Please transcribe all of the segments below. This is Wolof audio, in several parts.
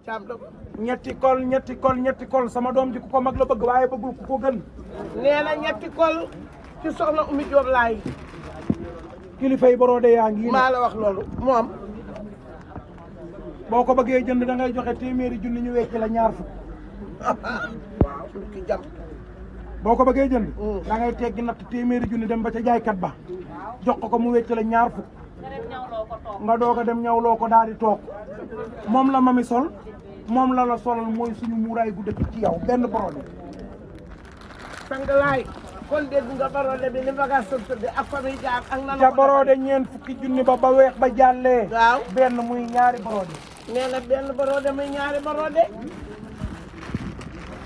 caam la ñetti kol sama doom ji ku ko mag la bëgg waaye bëggul ku ko gën. nee na ñetti kol ci soxna Oumy Diop laay. kilifay borode yaa ngi. maa la wax loolu moom. boo ko bëggee jënd da ngay joxe téeméeri junni ñu wecc la ñaar fukk. waaw ki jam. boo ko bëggee jënd. da ngay teggi natt téeméeri junni dem ba ca jaaykat ba jox ko mu wecc la ñaar fukk. nga doog a dem ñawloo ko daal di toog moom la mami sol moom la solal mooy suñu muuraay gu dëkk ci yow benn borode. sang laay kon dégg nga borode bi ni bagage sa tëdd ak famille jaar ak nan ca borode ñeent fukki junni ba weex ba jàllee. waaw benn muy ñaari borode. nee na benn borode muy ñaari borode.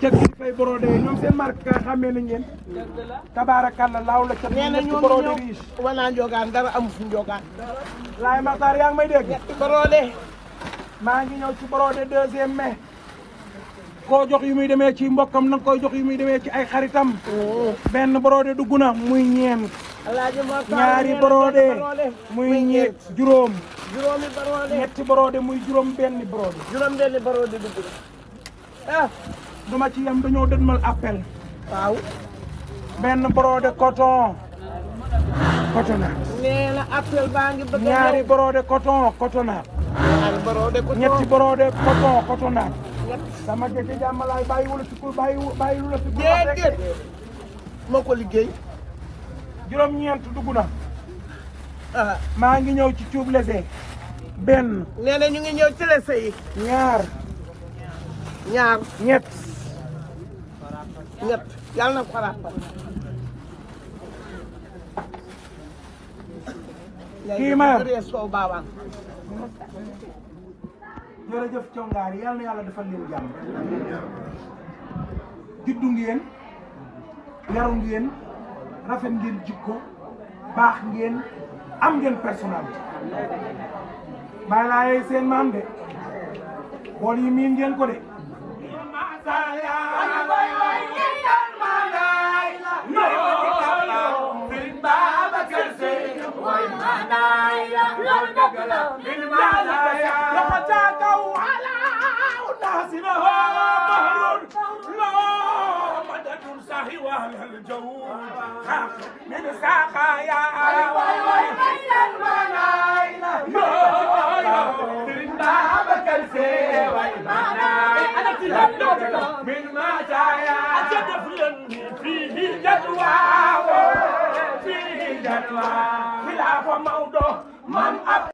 ca kilifay borode yi ñoom seen marque ka xamee nañ leen. tabaarakalla laaw la ca. nee na ñoom borode ñëw riche. wanaa njogaan dara amu fi njogaan. laay Maxtaar yaa ngi may dégg. ñetti borode. maa ngi ñëw ci borode 2e mai. koo jox yu muy demee ci mbokkam na nga koy jox yu muy demee ci ay xaritam. benn borode dugg na muy ñeent. ñaari borode muy ñeent juróom. juróomi borode. ñetti borode muy juróom benni borode. juróom benni borode dugg na. duma ci yem dañoo dënmal appel. waaw. benn borode coton. cotonat. nee na appel baa ngi bëgg ñaari borode coton cotonat. ñaari borode coton. ñetti borode coton cotonat. sama jëkkër jàmmalaay bàyyiwula ci bàyyiwula ci déedéet moo ko liggéey. juróom-ñeent dugg na. maa ngi ñëw ci cuub lese. benn. nee na ñu ngi ñëw ci lese yi. ñaar. ñett. yàlla na ko ràppal. kii ma soow baabaan. jërëjëf congaar yàlla na yàlla defal leen jàmm. juddu ngeen yaru ngeen rafet ngeen jikko baax ngeen am ngeen personnalité. bàyyi laa yey seen maam de bool yi miin ngeen ko de. من ساقايا من مزايا فيه جدوى فيه جدوى خلاف موضوع من